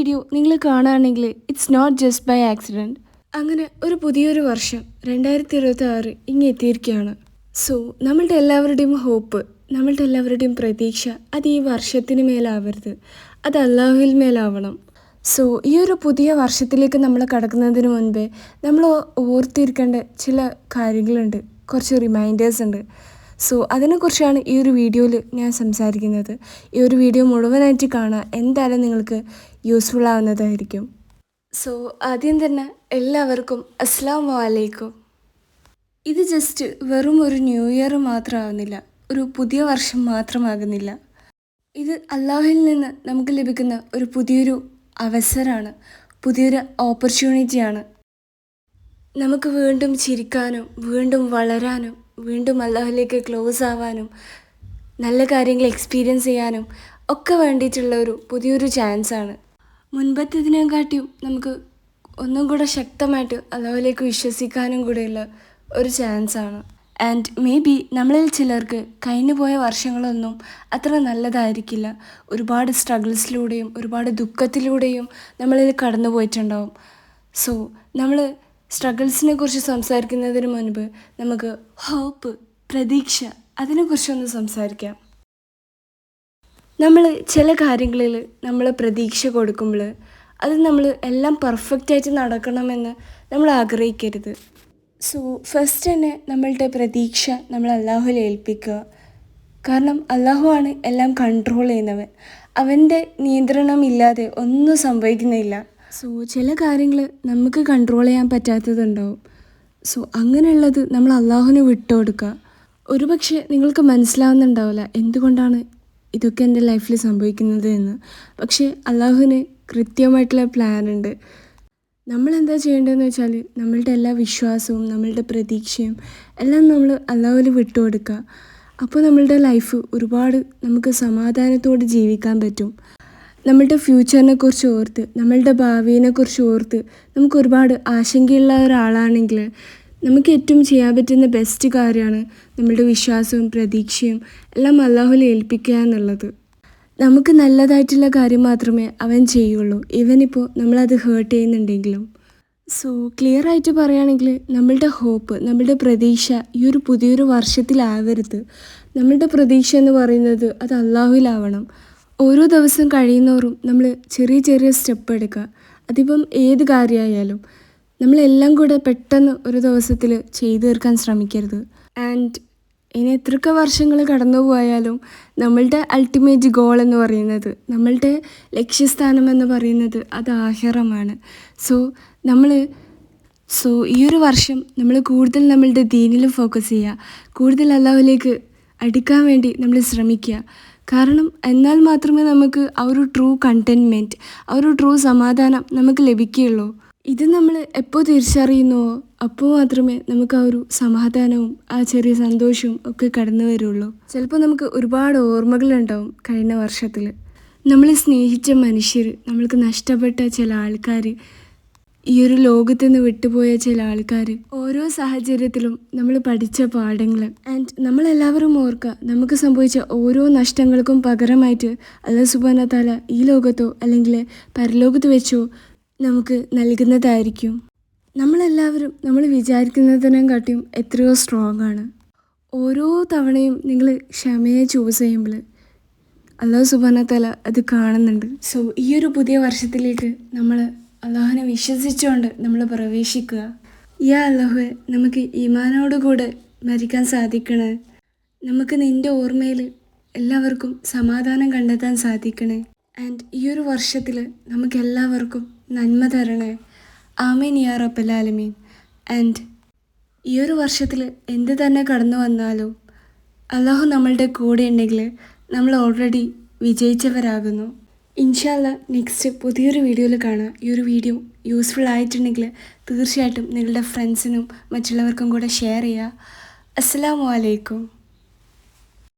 Video നിങ്ങൾ കാണുകയാണെങ്കിൽ it's not just by accident. അങ്ങനെ ഒരു പുതിയൊരു വർഷം 2026 ഇങ്ങ് എത്തിയിരിക്കുകയാണ്. സോ നമ്മളുടെ എല്ലാവരുടെയും ഹോപ്പ്, നമ്മളുടെ എല്ലാവരുടെയും പ്രതീക്ഷ അത് ഈ വർഷത്തിന് മേലാവരുത്, അത് അല്ലാഹുവിൽ മേലാവണം. സോ ഈ ഒരു പുതിയ വർഷത്തിലേക്ക് നമ്മൾ കടക്കുന്നതിന് മുൻപേ നമ്മൾ ഓർത്തിരിക്കേണ്ട ചില കാര്യങ്ങളുണ്ട്, കുറച്ച് റിമൈൻഡേഴ്സ് ഉണ്ട്. സോ അതിനെക്കുറിച്ചാണ് ഈ ഒരു വീഡിയോയിൽ ഞാൻ സംസാരിക്കുന്നത്. ഈ ഒരു വീഡിയോ മുഴുവനായിട്ട് കാണാൻ എന്തായാലും നിങ്ങൾക്ക് യൂസ്ഫുൾ ആവുന്നതായിരിക്കും. സോ ആദ്യം തന്നെ എല്ലാവർക്കും അസ്സലാമു അലൈക്കും. ഇത് ജസ്റ്റ് വെറും ഒരു ന്യൂ ഇയർ മാത്രമാകുന്നില്ല, ഒരു പുതിയ വർഷം മാത്രമാകുന്നില്ല. ഇത് അല്ലാഹുവിൽ നിന്ന് നമുക്ക് ലഭിക്കുന്ന ഒരു പുതിയൊരു അവസരമാണ്, പുതിയൊരു ഓപ്പർച്യൂണിറ്റിയാണ്. നമുക്ക് വീണ്ടും ചിരിക്കാനും വീണ്ടും വളരാനും വീണ്ടും അല്ലാഹുവിലേക്ക് ക്ലോസ് ആവാനും നല്ല കാര്യങ്ങൾ എക്സ്പീരിയൻസ് ചെയ്യാനും ഒക്കെ വേണ്ടിയിട്ടുള്ള ഒരു പുതിയൊരു ചാൻസാണ്. മുൻപത്തേതിനെക്കാട്ടിയും നമുക്ക് ഒന്നും കൂടെ ശക്തമായിട്ട് അല്ലാഹുവിലേക്ക് വിശ്വസിക്കാനും കൂടെയുള്ള ഒരു ചാൻസാണ്. ആൻഡ് മേ ബി നമ്മളിൽ ചിലർക്ക് കഴിഞ്ഞു പോയ വർഷങ്ങളൊന്നും അത്ര നല്ലതായിരിക്കില്ല. ഒരുപാട് സ്ട്രഗിൾസിലൂടെയും ഒരുപാട് ദുഃഖത്തിലൂടെയും നമ്മളിൽ കടന്നു പോയിട്ടുണ്ടാവും. സോ നമ്മൾ സ്ട്രഗിൾസിനെ കുറിച്ച് സംസാരിക്കുന്നതിന് മുൻപ് നമുക്ക് ഹോപ്പ്, പ്രതീക്ഷ, അതിനെക്കുറിച്ചൊന്ന് സംസാരിക്കാം. നമ്മൾ ചില കാര്യങ്ങളിൽ നമ്മൾ പ്രതീക്ഷ കൊടുക്കുമ്പോൾ അത് നമ്മൾ എല്ലാം പെർഫെക്റ്റായിട്ട് നടക്കണമെന്ന് നമ്മൾ ആഗ്രഹിക്കരുത്. സോ ഫസ്റ്റ് തന്നെ നമ്മളുടെ പ്രതീക്ഷ നമ്മൾ അല്ലാഹുവിൽ ഏൽപ്പിക്കുക. കാരണം അല്ലാഹു ആണ് എല്ലാം കൺട്രോൾ ചെയ്യുന്നവൻ. അവൻ്റെ നിയന്ത്രണമില്ലാതെ ഒന്നും സംഭവിക്കുന്നില്ല. സോ ചില കാര്യങ്ങൾ നമുക്ക് കൺട്രോൾ ചെയ്യാൻ പറ്റാത്തതുണ്ടാവും. സോ അങ്ങനെയുള്ളത് നമ്മൾ അല്ലാഹുവിന് വിട്ടുകൊടുക്കുക. ഒരുപക്ഷെ നിങ്ങൾക്ക് മനസ്സിലാവുന്നുണ്ടാവില്ല എന്തുകൊണ്ടാണ് ഇതൊക്കെ എൻ്റെ ലൈഫിൽ സംഭവിക്കുന്നത് എന്ന്. പക്ഷേ അല്ലാഹുവിന് കൃത്യമായിട്ടുള്ള പ്ലാൻ ഉണ്ട്. നമ്മളെന്താ ചെയ്യേണ്ടതെന്ന് വെച്ചാൽ നമ്മളുടെ എല്ലാ വിശ്വാസവും നമ്മളുടെ പ്രതീക്ഷയും എല്ലാം നമ്മൾ അല്ലാഹുവിൽ വിട്ടുകൊടുക്കുക. അപ്പോൾ നമ്മളുടെ ലൈഫ് ഒരുപാട് നമുക്ക് സമാധാനത്തോടെ ജീവിക്കാൻ പറ്റും. നമ്മളുടെ ഫ്യൂച്ചറിനെ കുറിച്ച് ഓർത്ത്, നമ്മളുടെ ഭാവിയെക്കുറിച്ച് ഓർത്ത് നമുക്ക് ഒരുപാട് ആശങ്കയുള്ള ഒരാളാണെങ്കിൽ നമുക്ക് ഏറ്റവും ചെയ്യാൻ പറ്റുന്ന ബെസ്റ്റ് കാര്യമാണ് നമ്മളുടെ വിശ്വാസവും പ്രതീക്ഷയും എല്ലാം അല്ലാഹുവിൽ ഏൽപ്പിക്കുക എന്നുള്ളത്. നമുക്ക് നല്ലതായിട്ടുള്ള കാര്യം മാത്രമേ അവൻ ചെയ്യുള്ളൂ, ഇവനിപ്പോൾ നമ്മളത് ഹേർട്ട് ചെയ്യുന്നുണ്ടെങ്കിലും. സോ ക്ലിയർ ആയിട്ട് പറയുകയാണെങ്കിൽ നമ്മളുടെ ഹോപ്പ്, നമ്മളുടെ പ്രതീക്ഷ ഈ ഒരു പുതിയൊരു വർഷത്തിലാവരുത്. നമ്മളുടെ പ്രതീക്ഷ എന്ന് പറയുന്നത് അത് അല്ലാഹുവിലാവണം. ഓരോ ദിവസം കഴിയുന്നോറും നമ്മൾ ചെറിയ ചെറിയ സ്റ്റെപ്പ് എടുക്കുക. അതിപ്പം ഏത് കാര്യമായാലും നമ്മളെല്ലാം കൂടെ പെട്ടെന്ന് ഒരു ദിവസത്തിൽ ചെയ്തു തീർക്കാൻ ശ്രമിക്കരുത്. ആൻഡ് ഇനി എത്രയൊക്കെ വർഷങ്ങൾ കടന്നു പോയാലും നമ്മളുടെ അൾട്ടിമേറ്റ് ഗോൾ എന്ന് പറയുന്നത്, നമ്മളുടെ ലക്ഷ്യസ്ഥാനം എന്ന് പറയുന്നത് അത് ആഖിറമാണ്. സോ ഈ ഒരു വർഷം നമ്മൾ കൂടുതൽ നമ്മളുടെ ദീനിൽ ഫോക്കസ് ചെയ്യുക, കൂടുതൽ അല്ലാഹുവിലേക്ക് അടുക്കാൻ വേണ്ടി നമ്മൾ ശ്രമിക്കുക. കാരണം എന്നാൽ മാത്രമേ നമുക്ക് ആ ഒരു ട്രൂ കണ്ടെൻറ്റ്മെൻറ്റ്, ആ ഒരു ട്രൂ സമാധാനം നമുക്ക് ലഭിക്കുകയുള്ളൂ. ഇത് നമ്മൾ എപ്പോൾ തിരിച്ചറിയുന്നുവോ അപ്പോൾ മാത്രമേ നമുക്ക് ആ ഒരു സമാധാനവും ആ ചെറിയ സന്തോഷവും ഒക്കെ കടന്നു വരുള്ളൂ. ചിലപ്പോൾ നമുക്ക് ഒരുപാട് ഓർമ്മകളുണ്ടാവും കഴിഞ്ഞ വർഷത്തിൽ. നമ്മൾ സ്നേഹിച്ച മനുഷ്യർ, നമ്മൾക്ക് നഷ്ടപ്പെട്ട ചില ആൾക്കാർ, ഈ ഒരു ലോകത്തു നിന്ന് വിട്ടുപോയ ചില ആൾക്കാർ, ഓരോ സാഹചര്യത്തിലും നമ്മൾ പഠിച്ച പാഠങ്ങൾ. ആൻഡ് നമ്മളെല്ലാവരും ഓർക്കുക, നമുക്ക് സംഭവിച്ച ഓരോ നഷ്ടങ്ങൾക്കും പകരമായിട്ട് അല്ലാഹു സുബ്ഹാനഹു വ തആല ഈ ലോകത്തോ അല്ലെങ്കിൽ പരലോകത്ത് വെച്ചോ നമുക്ക് നൽകുന്നതായിരിക്കും. നമ്മളെല്ലാവരും നമ്മൾ വിചാരിക്കുന്നതിനെക്കാട്ടിയും എത്രയോ സ്ട്രോങ് ആണ്. ഓരോ തവണയും നിങ്ങൾ ക്ഷമയെ ചൂസ് ചെയ്യുമ്പോൾ അല്ലാഹു സുബ്ഹാനഹു വ തആല അത് കാണുന്നുണ്ട്. സോ ഈ ഒരു പുതിയ വർഷത്തിലേക്ക് നമ്മൾ അല്ലാഹുവിനെ വിശ്വസിച്ചുകൊണ്ട് നമ്മൾ പ്രവേശിക്കുക. യാ അല്ലാഹുവേ, നമുക്ക് ഈമാനോടുകൂടെ മരിക്കാൻ സാധിക്കണേ. നമുക്ക് നിൻ്റെ ഓർമ്മയിൽ എല്ലാവർക്കും സമാധാനം കണ്ടെത്താൻ സാധിക്കണേ. ആൻഡ് ഈ ഒരു വർഷത്തിൽ നമുക്കെല്ലാവർക്കും നന്മ തരണേ. ആമീൻ യാ റബ്ബൽ ആലമീൻ. ആൻഡ് ഈ ഒരു വർഷത്തിൽ എന്ത് തന്നെ കടന്നു വന്നാലും അല്ലാഹു നമ്മളുടെ കൂടെ ഉണ്ടെങ്കിൽ നമ്മൾ ഓൾറെഡി വിജയിച്ചവരാകുന്നു. ഇൻഷാ അല്ലാ നെക്സ്റ്റ് പുതിയൊരു വീഡിയോയിൽ കാണാം. ഈ ഒരു വീഡിയോ യൂസ്ഫുൾ ആയിട്ടുണ്ടെങ്കിൽ തീർച്ചയായിട്ടും നിങ്ങളുടെ ഫ്രണ്ട്സിനും മറ്റുള്ളവർക്കും കൂടെ ഷെയർ ചെയ്യുക. അസ്സലാമു അലൈക്കും.